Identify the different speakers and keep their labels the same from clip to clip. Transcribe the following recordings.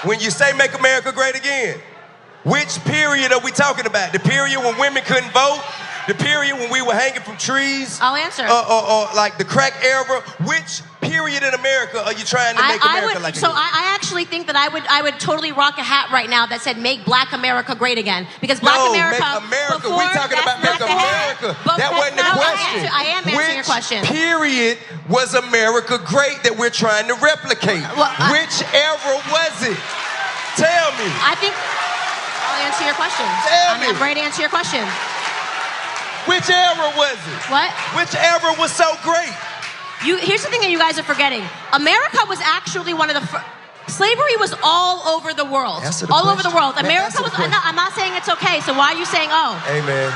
Speaker 1: When you say make America great again, which period are we talking about? The period when women couldn't vote? The period when we were hanging from trees?
Speaker 2: I'll answer.
Speaker 1: Or like the crack era? Which period in America are you trying to make America like
Speaker 2: So
Speaker 1: again?
Speaker 2: I actually think that I would totally rock a hat right now that said make Black America great again. Because Black America...
Speaker 1: make America. We're talking about make America. That wasn't the question.
Speaker 2: I am answering your question.
Speaker 1: Which period was America great that we're trying to replicate? Which era was it? Tell me.
Speaker 2: I think... I'll answer your question. I'm ready to answer your question.
Speaker 1: Which era was it?
Speaker 2: What?
Speaker 1: Which era was so great?
Speaker 2: Here's the thing that you guys are forgetting. America was actually one of the... Slavery was all over the world. All over the world. America was... No, I'm not saying it's okay, so why are you saying, oh?
Speaker 1: Hey, man.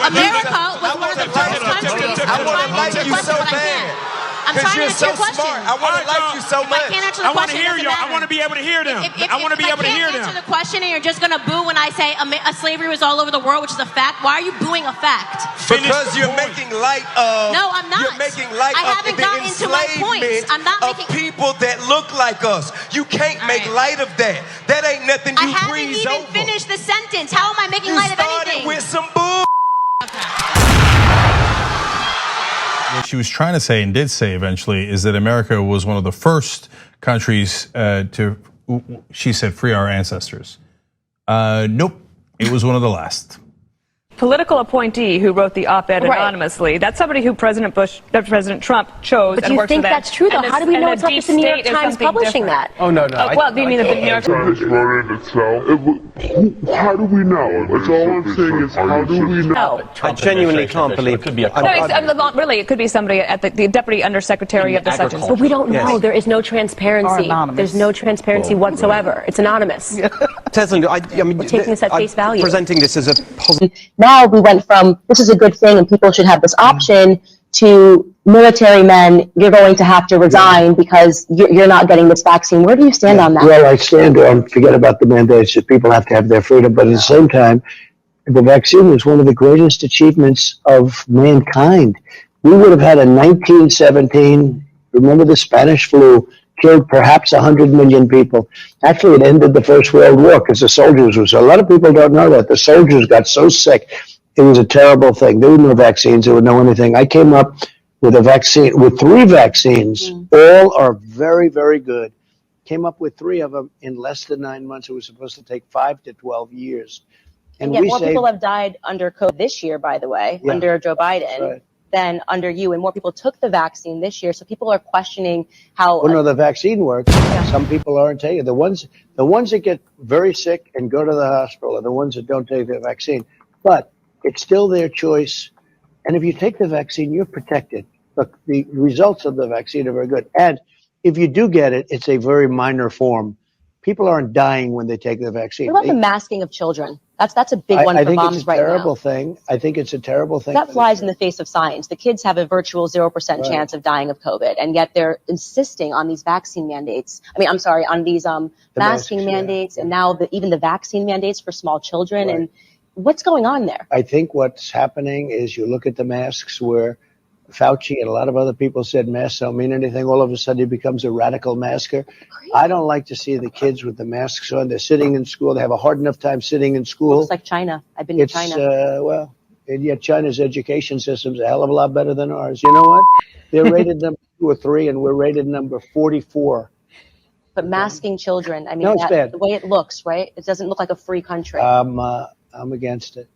Speaker 2: America was one of the first countries...
Speaker 1: I want to like you so bad.
Speaker 2: I'm trying to answer your question.
Speaker 1: I want to like you so much.
Speaker 2: I can't answer the question.
Speaker 3: I want to hear you. I want to be able to hear them. I want to be able to hear them.
Speaker 2: If I can't answer the question and you're just going to boo when I say slavery was all over the world, which is a fact, why are you booing a fact?
Speaker 1: Because you're making light of...
Speaker 2: No, I'm not.
Speaker 1: You're making light
Speaker 2: I
Speaker 1: of
Speaker 2: haven't
Speaker 1: the
Speaker 2: gotten into my points. I'm not
Speaker 1: of people that look like us. You can't make light of that. That ain't nothing you breeze over.
Speaker 2: I haven't even finished the sentence. How am I making light of anything?
Speaker 1: You started with some bull.
Speaker 4: What she was trying to say and did say eventually is that America was one of the first countries to, she said, free our ancestors. Nope, it was one of the last.
Speaker 5: Political appointee who wrote the op-ed anonymously. That's somebody who President Trump chose.
Speaker 6: But do you think that's true, though? How do we know it's not just the New York Times publishing that?
Speaker 7: Oh, no.
Speaker 5: Well, do you mean the New York Times?
Speaker 8: How do we know? That's all I'm saying is, how do we know?
Speaker 7: I genuinely can't believe it could be
Speaker 5: Really, it could be somebody at the Deputy Undersecretary of the Secretary.
Speaker 6: But we don't know. There is no transparency. There's no transparency whatsoever. It's anonymous.
Speaker 7: Tesla, I mean,
Speaker 6: we're taking this at face value.
Speaker 7: Presenting this as a positive.
Speaker 6: Now we went from this is a good thing and people should have this option to military men, you're going to have to resign because you're not getting this vaccine. Where do you stand on that?
Speaker 9: Well, I stand on forget about the mandates that people have to have their freedom, but at the same time, the vaccine was one of the greatest achievements of mankind. We would have had a 1917, remember the Spanish flu, killed perhaps 100 million people. Actually, it ended the First World War because the soldiers was, a lot of people don't know that. The soldiers got so sick. It was a terrible thing. There were no vaccines. There were no anything. I came up with a vaccine, with 3 vaccines. All are very, very good. Came up with 3 of them in less than 9 months. It was supposed to take 5 to 12 years.
Speaker 6: And yet more people have died under COVID this year, by the way, under Joe Biden. Than under you, and more people took the vaccine this year. So people are questioning how.
Speaker 9: Well, no, the vaccine works. Some people aren't taking it. The ones that get very sick and go to the hospital are the ones that don't take the vaccine. But it's still their choice. And if you take the vaccine, you're protected. Look, the results of the vaccine are very good. And if you do get it, it's a very minor form. People aren't dying when they take the vaccine.
Speaker 6: What about the masking of children? That's a big one for moms right now.
Speaker 9: I think it's a terrible thing.
Speaker 6: That flies in the face of science. The kids have a virtual 0% chance of dying of COVID, and yet they're insisting on these vaccine mandates. I mean, I'm sorry, on these masking mandates, and now even the vaccine mandates for small children. And what's going on there?
Speaker 9: I think what's happening is you look at the masks where Fauci and a lot of other people said masks don't mean anything. All of a sudden he becomes a radical masker. I don't like to see the kids with the masks on. They're sitting in school. They have a hard enough time sitting in school.
Speaker 6: Looks like China. I've been to China.
Speaker 9: Well, and yet China's education system's a hell of a lot better than ours. You know what? They're rated number 2 or 3, and we're rated number 44.
Speaker 6: But masking children, I mean,
Speaker 9: no, it's bad.
Speaker 6: The way it looks, right? It doesn't look like a free country.
Speaker 9: I'm against it.